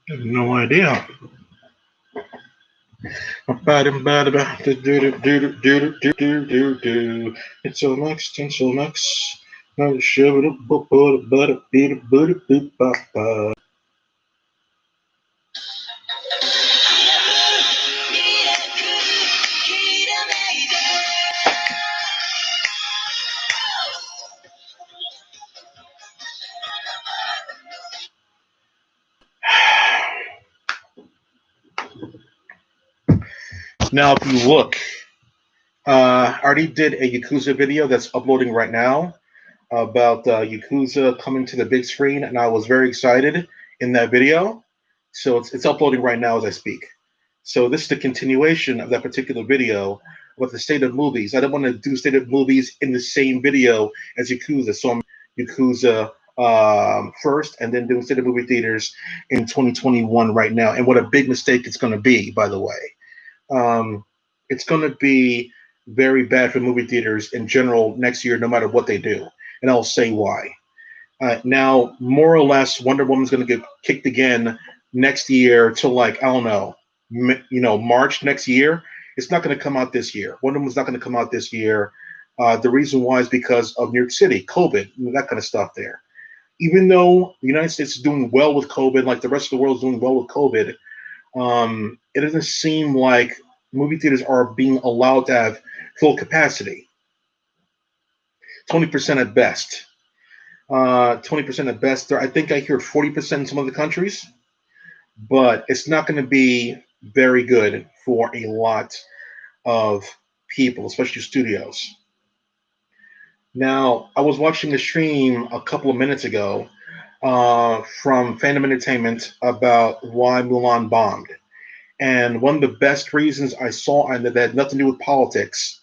I have no idea. It's so much, it's so much. Now, if you look, I already did a Yakuza video that's uploading right now about Yakuza coming to the big screen, and I was very excited in that video. So it's uploading right now as I speak. So this is the continuation of that particular video with the state of movies. I don't want to do state of movies in the same video as Yakuza, so I'm Yakuza first, and then doing state of movie theaters in 2021 right now. And what a big mistake it's going to be, by the way. Um, it's going to be very bad for movie theaters in general next year, no matter what they do. And I'll say why. Now, more or less, Wonder Woman's going to get kicked again next year to like I don't know, March next year. It's not going to come out this year. Wonder Woman's not going to come out this year. The reason why is because of New York City, COVID, that kind of stuff there. Even though the United States is doing well with COVID, like the rest of the world is doing well with COVID, it doesn't seem like movie theaters are being allowed to have full capacity. 20% at best. 20% at best. I think I hear 40% in some other countries, but it's not going to be very good for a lot of people, especially studios. Now, I was watching a stream a couple of minutes ago from Fandom Entertainment about why Mulan bombed. And one of the best reasons I saw, and that had nothing to do with politics,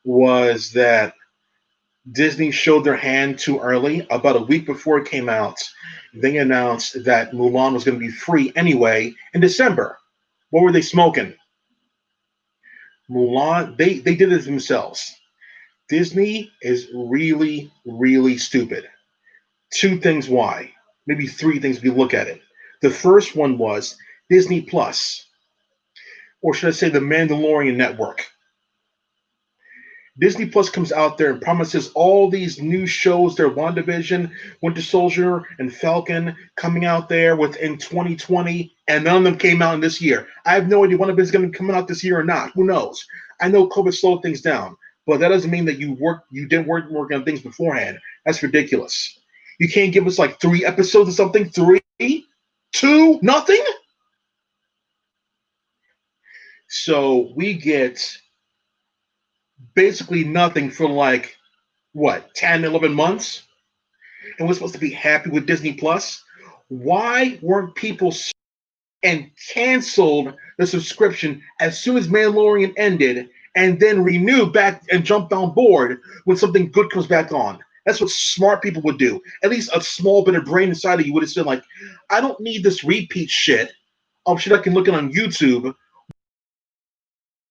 was that Disney showed their hand too early. About a week before it came out, they announced that Mulan was going to be free anyway in December. What were they smoking? Mulan, they did it themselves. Disney is really, really stupid. Two things why. Maybe three things if you look at it. The first one was Disney Plus, or should I say the Mandalorian Network. Disney Plus comes out there and promises all these new shows, their WandaVision, Winter Soldier, and Falcon coming out there within 2020, and none of them came out in this year. I have no idea one of is going to come out this year or not. Who knows? I know COVID slowed things down, but that doesn't mean that you didn't work on things beforehand. That's ridiculous. You can't give us like 3 episodes or something. Three, two, nothing. So we get basically nothing for like what 10, 11 months, and we're supposed to be happy with Disney Plus. Why weren't people and canceled the subscription as soon as Mandalorian ended, and then renew back and jump on board when something good comes back on? That's what smart people would do. At least a small bit of brain inside of you would have said, like, I don't need this repeat shit. Oh shit, I can look it on YouTube.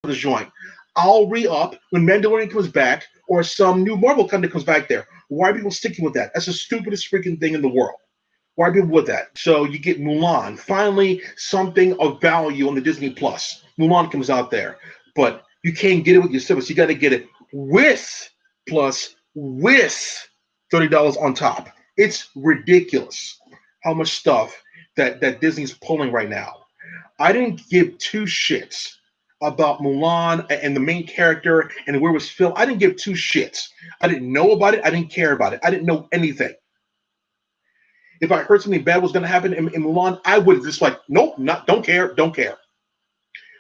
The joint. I'll re up when Mandalorian comes back or some new Marvel content comes back there. Why are people sticking with that? That's the stupidest freaking thing in the world. Why are people with that? So you get Mulan, finally something of value on the Disney Plus. Mulan comes out there, but you can't get it with your service. You got to get it with $30 on top. It's ridiculous how much stuff that Disney's pulling right now. I didn't give two shits about Mulan and the main character and where it was filmed. I didn't give two shits. I didn't know about it. I didn't care about it. I didn't know anything. If I heard something bad was going to happen in Mulan, I would just like, nope, not, don't care, don't care.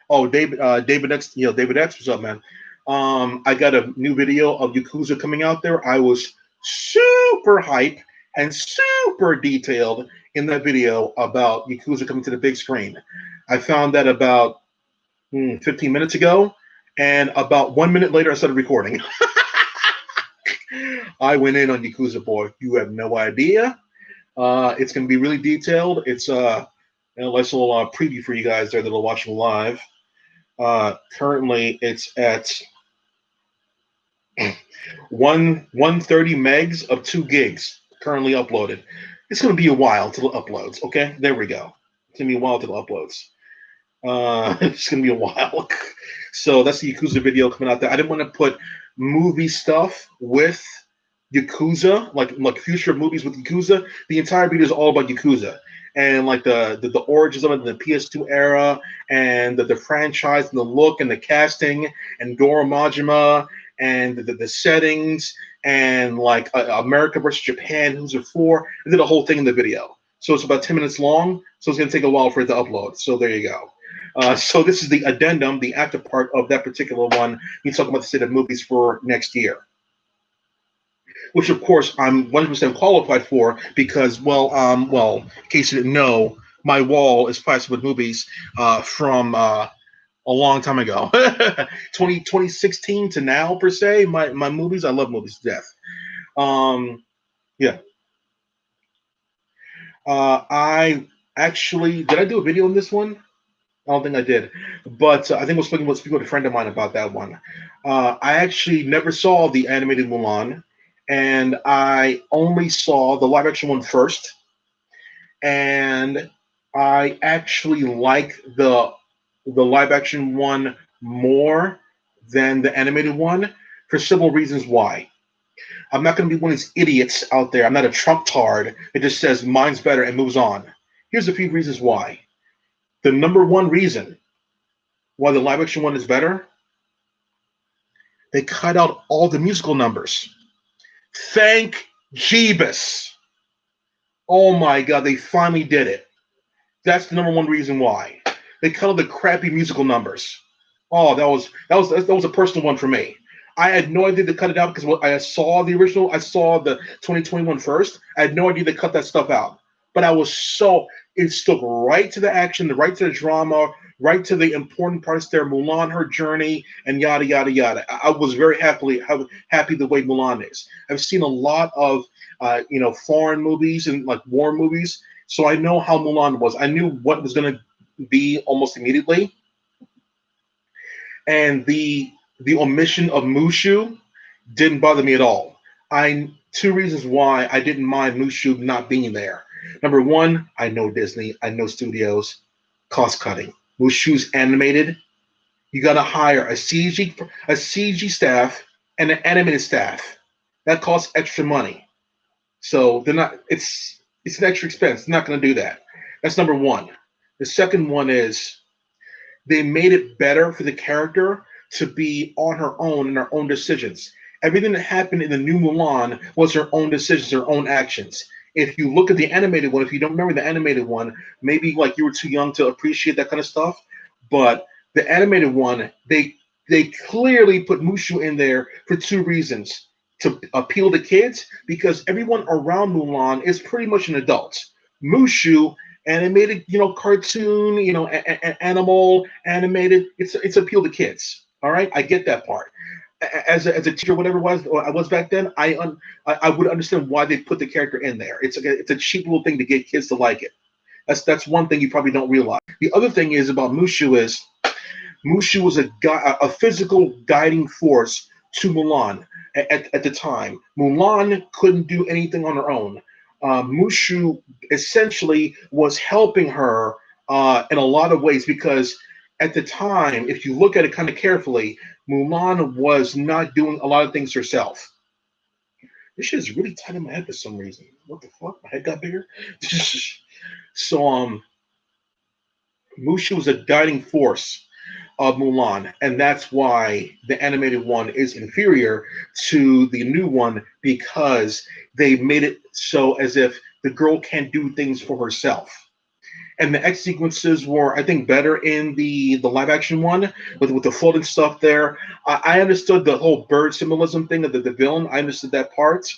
Oh, David X, David X, what's up, man? I got a new video of Yakuza coming out there. I was super hype and super detailed in that video about Yakuza coming to the big screen. I found that about 15 minutes ago, and about 1 minute later, I started recording. I went in on Yakuza, boy. You have no idea. It's going to be really detailed. It's a nice little preview for you guys there that are watching live. Currently, it's at 130 megs of 2 gigs currently uploaded. It's going to be a while till it uploads. Okay, there we go. It's gonna be a while till it uploads. It's gonna be a while. So that's the Yakuza video coming out there. I didn't want to put movie stuff with Yakuza, like future movies with Yakuza. The entire video is all about Yakuza and like the origins of it, the PS2 era, and the franchise, and the look, and the casting, and Goro Majima, and the settings, and like America versus Japan, who's it for? I did a whole thing in the video. So it's about 10 minutes long. So it's gonna take a while for it to upload. So there you go. So this is the addendum, the active part of that particular one. You talk about the state of movies for next year, which of course I'm 100% qualified for because, well, in case you didn't know, my wall is plastered with movies from a long time ago, 2016 to now per se. My movies, I love movies to death. Yeah. I actually did I do a video on this one? I don't think I did, but I think I was speaking with a friend of mine about that one. I actually never saw the animated Mulan, and I only saw the live action one first, and I actually like the live action one more than the animated one for several reasons why. I'm not going to be one of these idiots out there. I'm not a Trump tard that just says mine's better and moves on. Here's a few reasons why. The number one reason why the live action one is better, they cut out all the musical numbers. Thank Jeebus. Oh my God, they finally did it. That's the number one reason why. They cut out the crappy musical numbers. Oh, that was a personal one for me. I had no idea to cut it out because I saw the original. I saw the 2021 first. I had no idea to cut that stuff out. But it stuck right to the action, right to the drama, right to the important parts there. Mulan, her journey, and yada yada yada. I was very happy the way Mulan is. I've seen a lot of foreign movies and like war movies, so I know how Mulan was. I knew what was going to be almost immediately, and the omission of Mushu didn't bother me at all. Two reasons why I didn't mind Mushu not being there. Number one, I know Disney, I know studios, cost cutting. Mushu's animated. You got to hire a CG staff and an animated staff. That costs extra money. So they're not. It's an extra expense. They're not going to do that. That's number one. The second one is they made it better for the character to be on her own and her own decisions. Everything that happened in the new Mulan was her own decisions, her own actions. If you look at the animated one, if you don't remember the animated one, maybe like you were too young to appreciate that kind of stuff. But the animated one, they clearly put Mushu in there for two reasons: to appeal to kids, because everyone around Mulan is pretty much an adult. Mushu, animated, cartoon, animal, animated. It's appeal to kids. All right, I get that part. As a teacher, whatever it was I was back then, I would understand why they put the character in there. It's a cheap little thing to get kids to like it. That's one thing you probably don't realize. The other thing is about Mushu was a physical guiding force to Mulan at the time. Mulan couldn't do anything on her own. Mushu essentially was helping her in a lot of ways because at the time, if you look at it kind of carefully, Mulan was not doing a lot of things herself. This shit is really tight in my head for some reason. What the fuck? My head got bigger. So Mushu was a guiding force of Mulan, and that's why the animated one is inferior to the new one because they made it so as if the girl can't do things for herself. And the X sequences were, I think, better in the live action one with the floating stuff there. I understood the whole bird symbolism thing of the villain. I understood that part.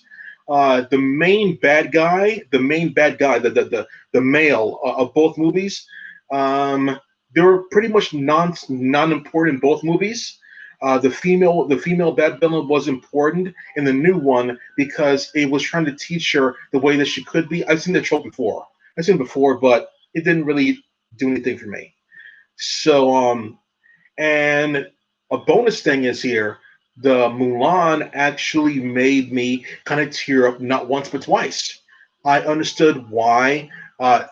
The main bad guy, the male of both movies, they were pretty much non-important in both movies. The female bad villain was important in the new one because it was trying to teach her the way that she could be. I've seen the trope before. But it didn't really do anything for me. So and a bonus thing is here, the Mulan actually made me kind of tear up not once but twice. I understood why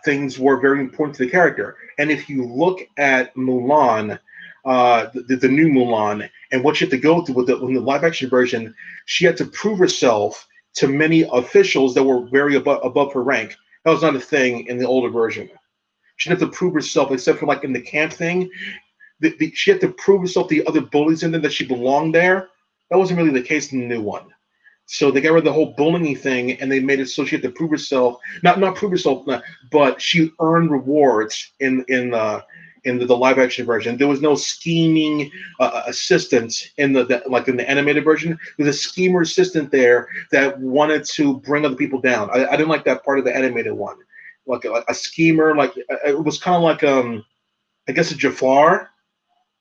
things were very important to the character. And if you look at Mulan, the new Mulan, and what she had to go through with in the live action version, she had to prove herself to many officials that were very above her rank. That was not a thing in the older version. She didn't have to prove herself, except for like in the camp thing. She had to prove herself to the other bullies in there that she belonged there. That wasn't really the case in the new one. So they got rid of the whole bullying thing, and they made it so she had to prove herself. Not prove herself, but she earned rewards in the live action version. There was no scheming assistant in like in the animated version. There's a schemer assistant there that wanted to bring other people down. I didn't like that part of the animated one. Like a schemer, like it was kind of like I guess a Jafar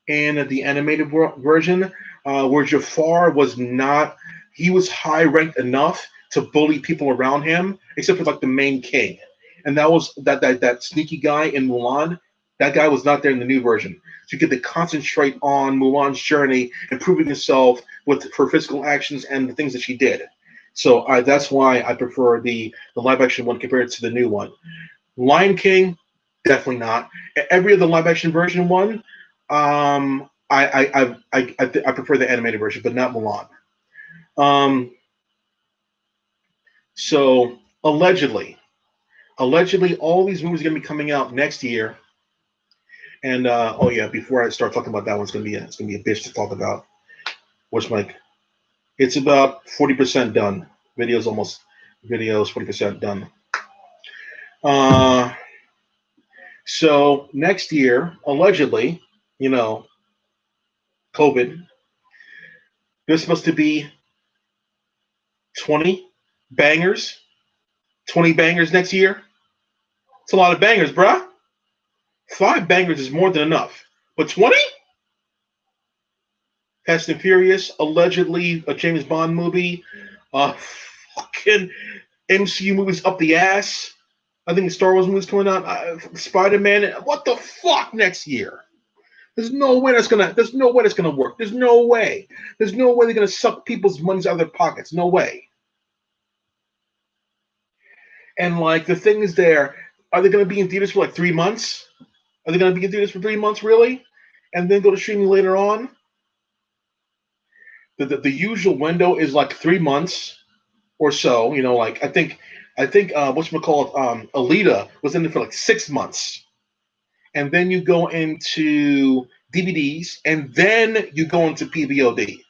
in the animated version, where Jafar was not, he was high ranked enough to bully people around him, except for like the main king, and that was that sneaky guy in Mulan. That guy was not there in the new version. So you get to concentrate on Mulan's journey, improving herself with her physical actions and the things that she did. So that's why I prefer the live action one compared to the new one. Lion King, definitely not. Every other live action version one, I prefer the animated version, but not Mulan. Um, so allegedly, all these movies are gonna be coming out next year. And oh yeah, before I start talking about that one, it's gonna be a bitch to talk about. Which like it's about 40% done. Videos 40% done. Uh, so next year, allegedly, you know, COVID, there's supposed to be 20 bangers, 20 bangers next year. It's a lot of bangers, bruh. 5 bangers is more than enough. But 20? Fast and Furious, allegedly a James Bond movie. Fucking MCU movies up the ass. I think Star Wars movies coming out. Spider Man. What the fuck next year? There's no way that's gonna. There's no way that's gonna work. There's no way. There's no way they're gonna suck people's monies out of their pockets. No way. And like the thing is, there are they gonna be in theaters for like 3 months? Are they gonna be in theaters for 3 months really, and then go to streaming later on? The usual window is like 3 months or so. You know, like I think whatchamacallit, Alita was in there for like 6 months, and then you go into DVDs, and then you go into PVOD.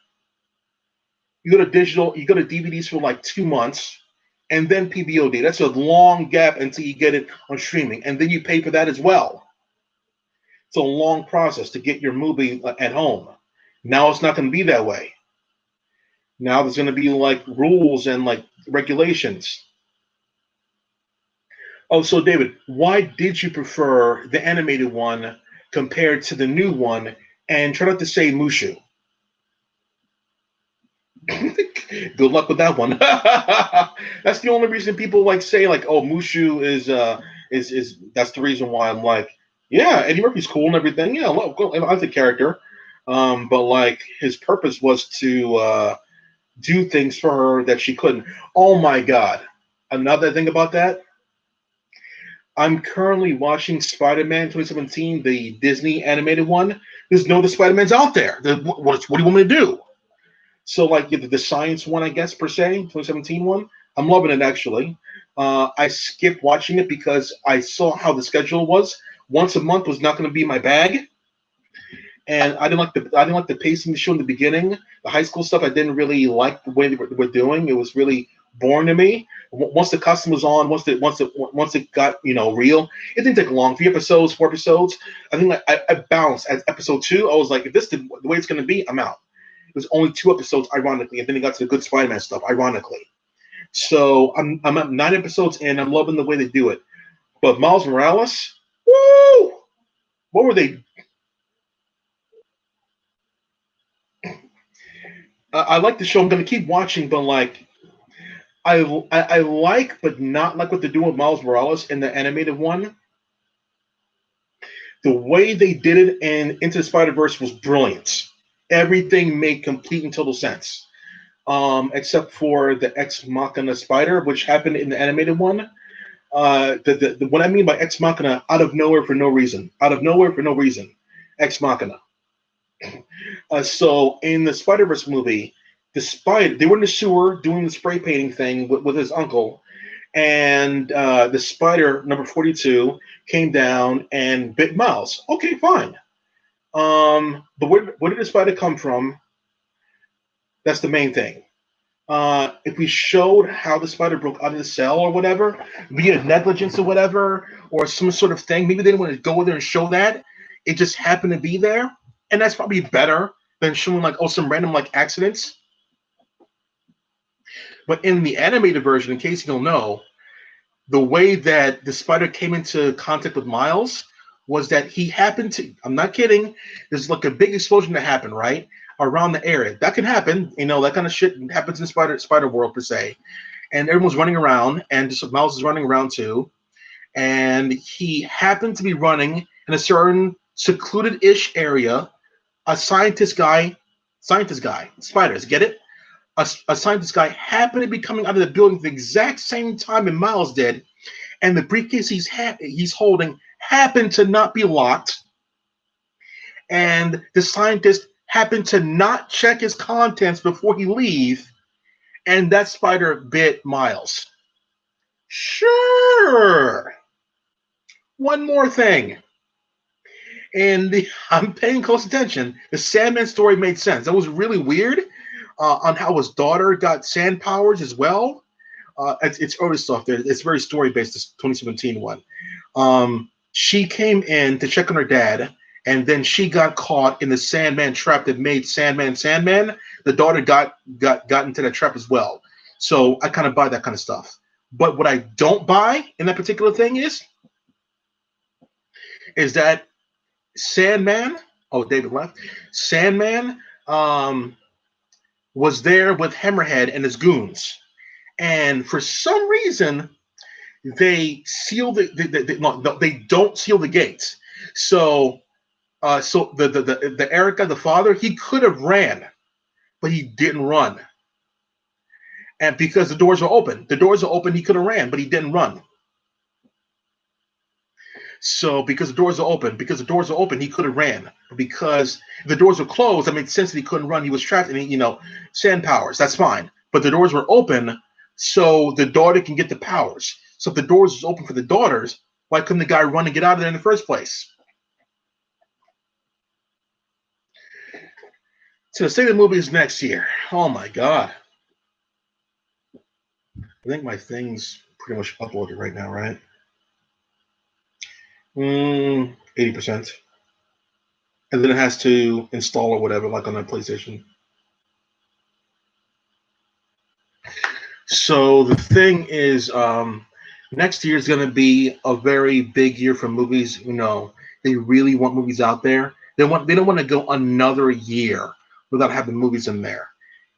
You go to digital, you go to DVDs for like 2 months, and then PVOD. That's a long gap until you get it on streaming, and then you pay for that as well. It's a long process to get your movie at home. Now it's not going to be that way. Now there's going to be like rules and like regulations. Oh, so David, why did you prefer the animated one compared to the new one? And try not to say Mushu. Good luck with that one. That's the only reason people like say like, oh, Mushu is that's the reason why I'm like, yeah, Eddie Murphy's cool and everything. Yeah, I like the character, but like his purpose was to do things for her that she couldn't. Oh my God! Another thing about that, I'm currently watching Spider-Man 2017, the Disney animated one. There's no other Spider-Mans out there. What do you want me to do? So like the science one, I guess per se, 2017 one, I'm loving it actually. I skipped watching it because I saw how the schedule was. Once a month was not going to be my bag, and I didn't like the pacing of the show in the beginning. The high school stuff I didn't really like the way they were doing. It was really boring to me. Once the custom was on, once it got real, it didn't take long. 3 episodes, 4 episodes. I think I bounced at episode 2. I was like, if this is the way it's going to be, I'm out. It was only 2 episodes, ironically, and then it got to the good Spider-Man stuff, ironically. So I'm at 9 episodes in. I'm loving the way they do it. But Miles Morales, woo! What were they? I like the show. I'm going to keep watching, but like I like, but not like what they're doing with Miles Morales in the animated one. The way they did it in Into the Spider Verse was brilliant. Everything made complete and total sense, except for the Ex Machina spider, which happened in the animated one. What I mean by ex machina, out of nowhere for no reason, out of nowhere for no reason, ex machina. So in the Spider Verse movie, despite they were in the sewer doing the spray painting thing with his uncle, and the spider number 42 came down and bit Miles. Okay, fine. But where did the spider come from? That's the main thing. If we showed how the spider broke out of the cell or whatever, via negligence or whatever, or some sort of thing, maybe they didn't want to go there and show that. It just happened to be there, and that's probably better than showing like some random like accidents. But in the animated version, in case you don't know, the way that the spider came into contact with Miles was that he happened to, I'm not kidding, there's like a big explosion that happened, right? Around the area. That can happen, that kind of shit happens in spider world per se. And everyone's running around, and just Miles is running around too. And he happened to be running in a certain secluded-ish area. A scientist guy, spiders, get it? A scientist guy happened to be coming out of the building at the exact same time that Miles did, and the briefcase he's holding happened to not be locked, and the scientist happened to not check his contents before he leave, and that spider bit Miles. Sure. One more thing. And I'm paying close attention. The Sandman story made sense. That was really weird on how his daughter got sand powers as well. It's early stuff there. It's very story based. This 2017 one. She came in to check on her dad, and then she got caught in the Sandman trap that made Sandman Sandman. The daughter got into that trap as well. So I kind of buy that kind of stuff. But what I don't buy in that particular thing is that Sandman. Oh, David left. Sandman was there with Hammerhead and his goons, and for some reason they seal they don't seal the gates. So the Erica, the father, he could have ran, but he didn't run. And because the doors are open, he could have ran, but he didn't run. So because the doors are open, he could have ran. But because the doors were closed, that made sense that he couldn't run. He was trapped in, sand powers. That's fine. But the doors were open, so the daughter can get the powers. So if the doors was open for the daughters, why couldn't the guy run and get out of there in the first place? So the state of the movie is next year. Oh my god. I think my thing's pretty much uploaded right now, right? 80%. And then it has to install or whatever, like on a PlayStation. So the thing is, next year is going to be a very big year for movies. They really want movies out there. They don't want to go another year without having movies in there.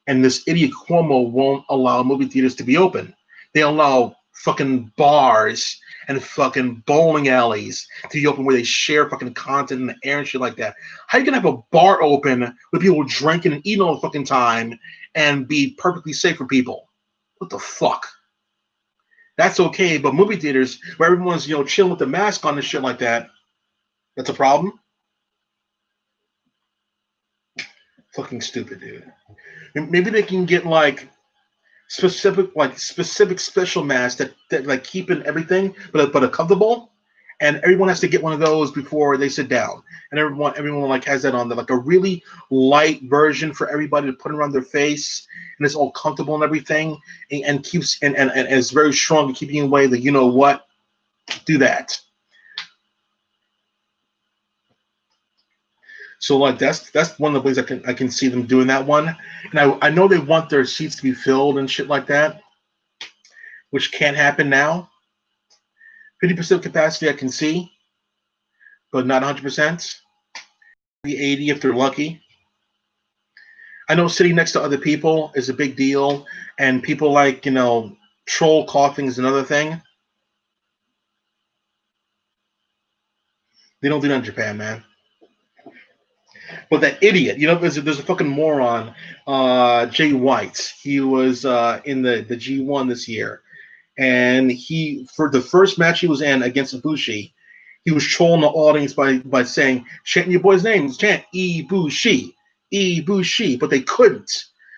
And this idiot Cuomo won't allow movie theaters to be open. They allow fucking bars and fucking bowling alleys to be open where they share fucking content in the air and shit like that. How are you gonna have a bar open with people drinking and eating all the fucking time and be perfectly safe for people? What the fuck? That's okay, but movie theaters where everyone's chilling with the mask on and shit like that, that's a problem. Fucking stupid, dude. Maybe they can get like specific special masks that like keeping everything but are comfortable, and everyone has to get one of those before they sit down, and everyone like has that on there, like a really light version for everybody to put around their face, and it's all comfortable and everything, and keeps and it's very strong to keep you away. That do that. So like that's one of the ways I can see them doing that one. And I know they want their seats to be filled and shit like that, which can't happen now. 50% capacity I can see, but not 100%. Maybe 80 if they're lucky. I know sitting next to other people is a big deal, and people like troll coughing is another thing. They don't do that in Japan, man. But that idiot, there's a fucking moron, Jay White. He was in the G1 this year, And he, for the first match he was in against Ibushi, he was trolling the audience by saying, chanting your boy's name, chant Ibushi, Ibushi, but they couldn't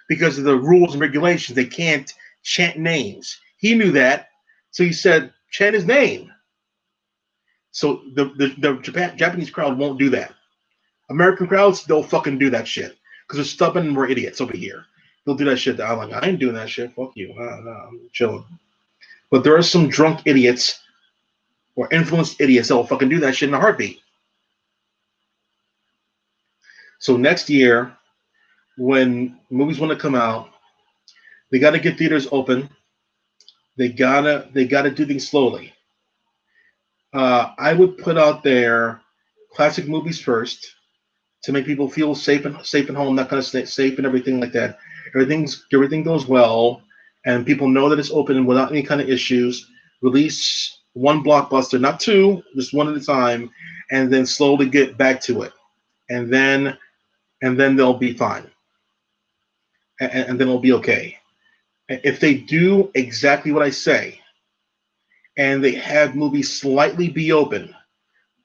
because of the rules and regulations. They can't chant names. He knew that, so he said, chant his name. So the Japanese crowd won't do that. American crowds, they'll fucking do that shit because they're stubborn and we're idiots over here. They'll do that shit. I'm like, I ain't doing that shit. Fuck you. No, I'm chilling. But there are some drunk idiots or influenced idiots that will fucking do that shit in a heartbeat. So next year, when movies want to come out, they got to get theaters open. They gotta do things slowly. I would put out there classic movies first to make people feel safe and home, that kind of safe and everything like that. Everything goes well, and people know that it's open without any kind of issues. Release one blockbuster, not two, just one at a time, and then slowly get back to it, and then they'll be fine, and then it'll be okay. If they do exactly what I say, and they have movies slightly be open,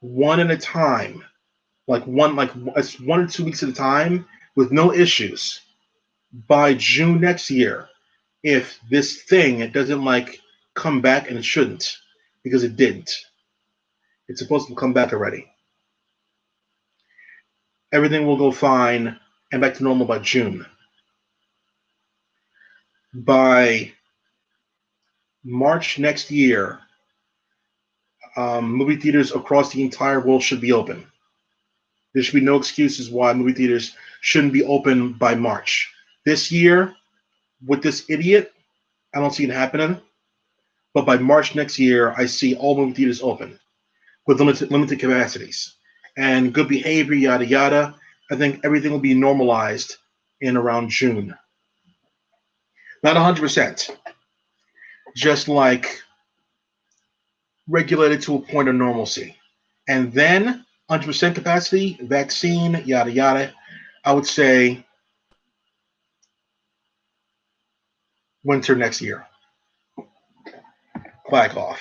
one at a time, like 1 or 2 weeks at a time, with no issues, by June next year, if this thing it doesn't like come back, and it shouldn't, because it didn't. It's supposed to come back already. Everything will go fine and back to normal by June. By March next year, movie theaters across the entire world should be open. There should be no excuses why movie theaters shouldn't be open by March. This year, with this idiot, I don't see it happening. But by March next year, I see all movie theaters open with limited capacities and good behavior, yada yada. I think everything will be normalized in around June. Not 100%, just like regulated to a point of normalcy. And then 100% capacity, vaccine, yada yada. I would say winter next year. Flag off.